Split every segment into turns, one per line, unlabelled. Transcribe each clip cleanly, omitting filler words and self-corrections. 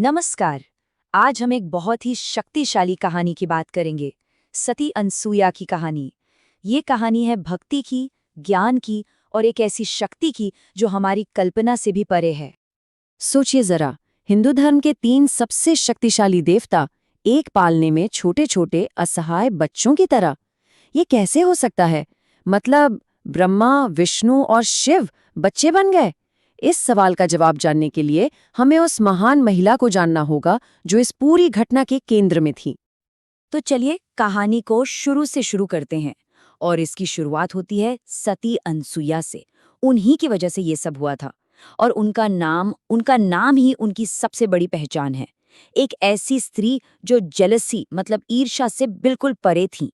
नमस्कार। आज हम एक बहुत ही शक्तिशाली कहानी की बात करेंगे, सती अनसुया की कहानी। ये कहानी है भक्ति की, ज्ञान की और एक ऐसी शक्ति की जो हमारी कल्पना से भी परे है।
सोचिए जरा, हिंदू धर्म के 3 सबसे शक्तिशाली देवता एक पालने में छोटे छोटे असहाय बच्चों की तरह। ये कैसे हो सकता है? मतलब ब्रह्मा, विष्णु और शिव बच्चे बन गए? इस सवाल का जवाब जानने के लिए हमें उस महान महिला को जानना होगा जो इस पूरी घटना के केंद्र में थी।
तो चलिए कहानी को शुरू से शुरू करते हैं। और इसकी शुरुआत होती है सती अनसुया से। उन्हीं की वजह से ये सब हुआ था। और उनका नाम ही उनकी सबसे बड़ी पहचान है। एक ऐसी स्त्री जो जेलसी मतलब ईर्ष्या से बिल्कुल परे थी।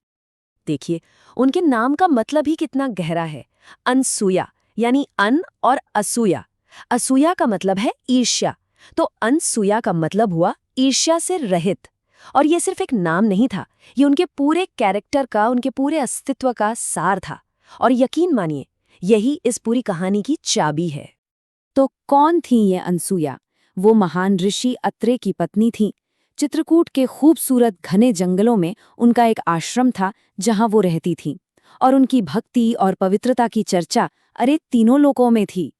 देखिए, उनके नाम का मतलब ही कितना गहरा है। अनसूया यानी अन और असूया। असूया का मतलब है ईर्ष्या, तो अनसूया का मतलब हुआ ईर्ष्या से रहित। और ये सिर्फ एक नाम नहीं था, ये उनके पूरे कैरेक्टर का, उनके पूरे अस्तित्व का सार था। और यकीन मानिए, यही इस पूरी कहानी की चाबी है। तो कौन थी ये अनसूया? वो महान ऋषि अत्रे की पत्नी थी। चित्रकूट के खूबसूरत घने जंगलों में उनका एक आश्रम था जहां वो रहती थी। और उनकी भक्ति और पवित्रता की चर्चा अरे तीनों लोकों में थी।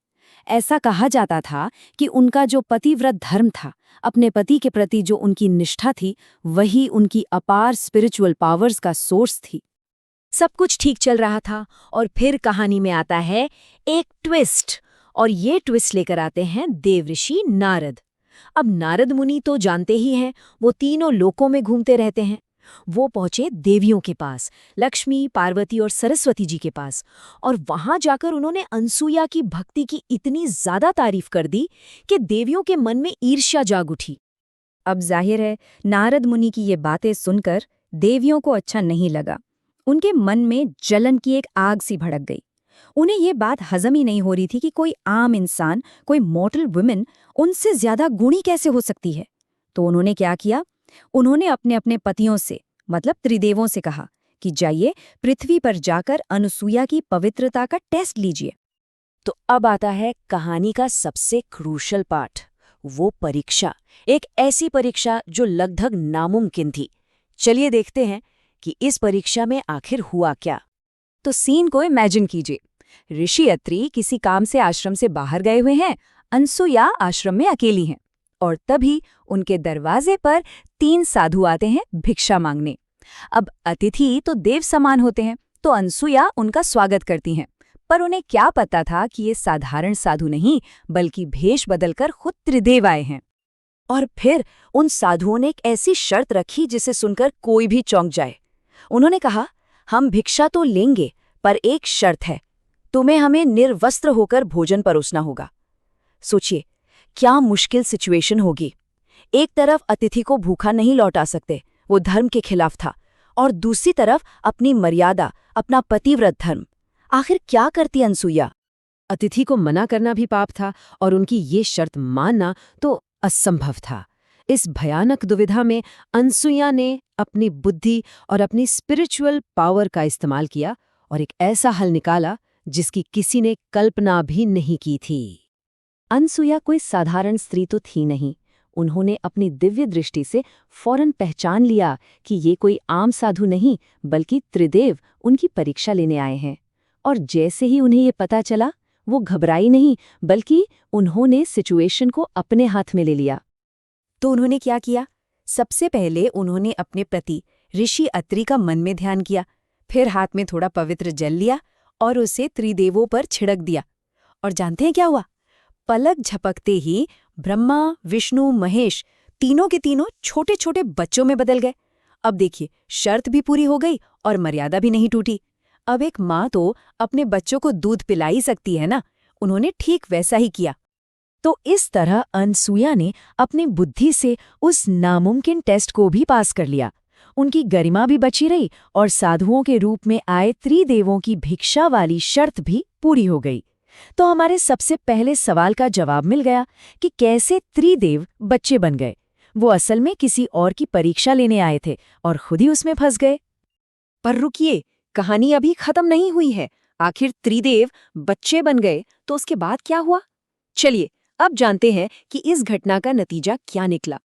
ऐसा कहा जाता था कि उनका जो पतिव्रत धर्म था, अपने पति के प्रति जो उनकी निष्ठा थी, वही उनकी अपार स्पिरिचुअल पावर्स का सोर्स थी।
सब कुछ ठीक चल रहा था और फिर कहानी में आता है एक ट्विस्ट। और ये ट्विस्ट लेकर आते हैं देवऋषि नारद। अब नारद मुनि तो जानते ही हैं, वो तीनों लोकों में घूमते रहते हैं। वो पहुंचे देवियों के पास, लक्ष्मी, पार्वती और सरस्वती जी के पास। और वहां जाकर उन्होंने अनसुया की भक्ति की इतनी ज्यादा तारीफ कर दी कि देवियों के मन में ईर्ष्या जाग उठी। अब जाहिर है, नारद मुनि की ये बातें सुनकर देवियों को अच्छा नहीं लगा। उनके मन में जलन की एक आग सी भड़क गई। उन्हें ये बात हजम ही नहीं हो रही थी कि कोई आम इंसान, कोई मॉर्टल वुमेन उनसे ज्यादा गुणी कैसे हो सकती है। तो उन्होंने क्या किया? उन्होंने अपने अपने पतियों से, मतलब त्रिदेवों से कहा कि जाइए पृथ्वी पर जाकर अनसुया की पवित्रता का टेस्ट लीजिए।
तो अब आता है कहानी का सबसे क्रूशल पार्ट, वो परीक्षा। एक ऐसी परीक्षा जो लगभग नामुमकिन थी। चलिए देखते हैं कि इस परीक्षा में आखिर हुआ क्या।
तो सीन को इमेजिन कीजिए। ऋषि अत्रि किसी काम से आश्रम से बाहर गए हुए हैं। अनसुया आश्रम में अकेली हैं। और तभी उनके दरवाजे पर 3 साधु आते हैं भिक्षा मांगने। अब अतिथि तो देव समान होते हैं, तो अनसुया उनका स्वागत करती हैं। पर उन्हें क्या पता था कि ये साधारण साधु नहीं, बल्कि भेष बदलकर खुद त्रिदेव आए हैं।
और फिर उन साधुओं ने एक ऐसी शर्त रखी जिसे सुनकर कोई भी चौंक जाए। उन्होंने कहा, हम भिक्षा तो लेंगे, पर एक शर्त है, तुम्हें हमें निर्वस्त्र होकर भोजन परोसना होगा। सोचिए, क्या मुश्किल सिचुएशन होगी। एक तरफ अतिथि को भूखा नहीं लौटा सकते, वो धर्म के खिलाफ था, और दूसरी तरफ अपनी मर्यादा, अपना पतिव्रत धर्म। आखिर क्या करती अनसुया? अतिथि को मना करना भी पाप था, और उनकी ये शर्त मानना तो असंभव था। इस भयानक दुविधा में अनसुया ने अपनी बुद्धि और अपनी स्पिरिचुअल पावर का इस्तेमाल किया और एक ऐसा हल निकाला जिसकी किसी ने कल्पना भी नहीं की थी। अनसुया कोई साधारण स्त्री तो थी नहीं। उन्होंने अपनी दिव्य दृष्टि से फौरन पहचान लिया कि ये कोई आम साधु नहीं, बल्कि त्रिदेव उनकी परीक्षा लेने आए हैं। और जैसे ही उन्हें ये पता चला, वो घबराई नहीं, बल्कि उन्होंने सिचुएशन को अपने हाथ में ले लिया।
तो उन्होंने क्या किया? सबसे पहले उन्होंने अपने प्रति ऋषि अत्रि का मन में ध्यान किया। फिर हाथ में थोड़ा पवित्र जल लिया और उसे त्रिदेवों पर छिड़क दिया। और जानते हैं क्या हुआ? पलक झपकते ही ब्रह्मा, विष्णु, महेश तीनों के तीनों छोटे छोटे बच्चों में बदल गए। अब देखिए, शर्त भी पूरी हो गई और मर्यादा भी नहीं टूटी। अब एक माँ तो अपने बच्चों को दूध पिला ही सकती है ना। उन्होंने ठीक वैसा ही किया। तो इस तरह अनसुया ने अपनी बुद्धि से उस नामुमकिन टेस्ट को भी पास कर लिया। उनकी गरिमा भी बची रही और साधुओं के रूप में आए त्रिदेवों की भिक्षा वाली शर्त भी पूरी हो गई। तो हमारे सबसे पहले सवाल का जवाब मिल गया कि कैसे त्रिदेव बच्चे बन गए। वो असल में किसी और की परीक्षा लेने आए थे और खुद ही उसमें फंस गए।
पर रुकिए, कहानी अभी खत्म नहीं हुई है। आखिर त्रिदेव बच्चे बन गए तो उसके बाद क्या हुआ? चलिए
अब जानते हैं कि इस घटना का नतीजा क्या निकला।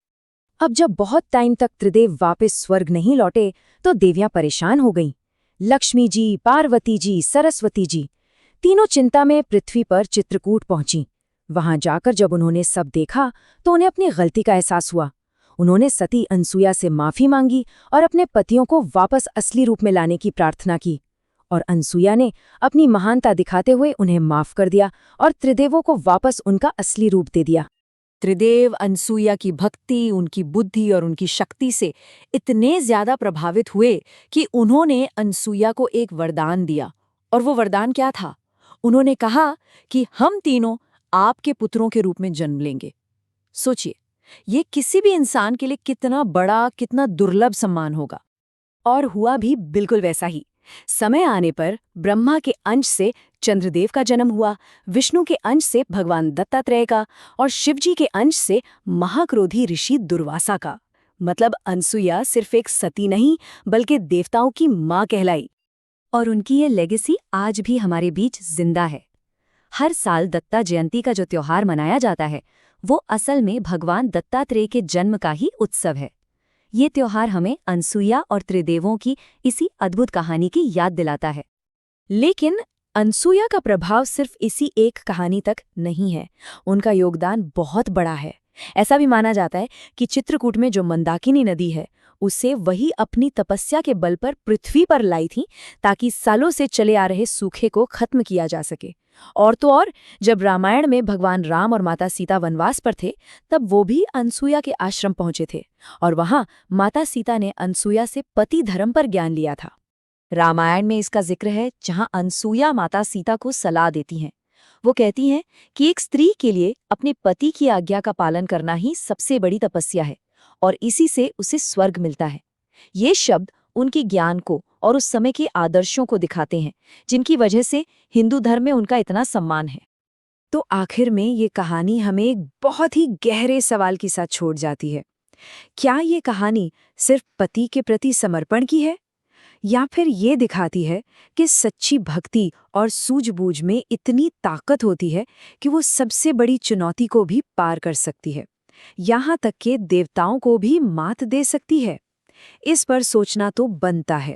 अब जब बहुत टाइम तक त्रिदेव वापस स्वर्ग नहीं लौटे तो देवियां परेशान हो गईं। लक्ष्मी जी, पार्वती जी, सरस्वती जी तीनों चिंता में पृथ्वी पर चित्रकूट पहुंची। वहां जाकर जब उन्होंने सब देखा तो उन्हें अपनी गलती का एहसास हुआ। उन्होंने सती अनसुया से माफी मांगी और अपने पतियों को वापस असली रूप में लाने की प्रार्थना की। और अनसुया ने अपनी महानता दिखाते हुए उन्हें माफ कर दिया और त्रिदेवों को वापस उनका असली रूप दे दिया। त्रिदेव अनसुया की भक्ति, उनकी बुद्धि और उनकी शक्ति से इतने ज्यादा प्रभावित हुए कि उन्होंने अनसुया को एक वरदान दिया। और वो वरदान क्या था? उन्होंने कहा कि हम तीनों आपके पुत्रों के रूप में जन्म लेंगे। सोचिए, ये किसी भी इंसान के लिए कितना बड़ा, कितना दुर्लभ सम्मान होगा। और हुआ भी बिल्कुल वैसा ही। समय आने पर ब्रह्मा के अंश से चंद्रदेव का जन्म हुआ, विष्णु के अंश से भगवान दत्तात्रेय का और शिवजी के अंश से महाक्रोधी ऋषि दुर्वासा का। मतलब अनसुया सिर्फ एक सती नहीं बल्कि देवताओं की माँ कहलाई। और उनकी ये लेगेसी आज भी हमारे बीच जिंदा है। हर साल दत्ता जयंती का जो त्योहार मनाया जाता है वो असल में भगवान दत्तात्रेय के जन्म का ही उत्सव है। ये त्योहार हमें अनसुया और त्रिदेवों की इसी अद्भुत कहानी की याद दिलाता है। लेकिन अनसुया का प्रभाव सिर्फ इसी एक कहानी तक नहीं है, उनका योगदान बहुत बड़ा है। ऐसा भी माना जाता है कि चित्रकूट में जो मंदाकिनी नदी है उसे वही अपनी तपस्या के बल पर पृथ्वी पर लाई थी ताकि सालों से चले आ रहे सूखे को खत्म किया जा सके। और तो और, जब रामायण में भगवान राम और माता सीता वनवास पर थे तब वो भी अनसुया के आश्रम पहुंचे थे और वहां माता सीता ने अनसुया से पति धर्म पर ज्ञान लिया था। रामायण में इसका जिक्र है जहां अनसुया माता सीता को सलाह देती हैं। वो कहती हैं कि एक स्त्री के लिए अपने पति की आज्ञा का पालन करना ही सबसे बड़ी तपस्या है और इसी से उसे स्वर्ग मिलता है। ये शब्द उनके ज्ञान को और उस समय के आदर्शों को दिखाते हैं जिनकी वजह से हिंदू धर्म में उनका इतना सम्मान है। तो आखिर में ये कहानी हमें एक बहुत ही गहरे सवाल के साथ छोड़ जाती है। क्या ये कहानी सिर्फ पति के प्रति समर्पण की है या फिर ये दिखाती है कि सच्ची भक्ति और सूझबूझ में इतनी ताकत होती है कि वो सबसे बड़ी चुनौती को भी पार कर सकती है, यहाँ तक कि देवताओं को भी मात दे सकती है? इस पर सोचना तो बनता है।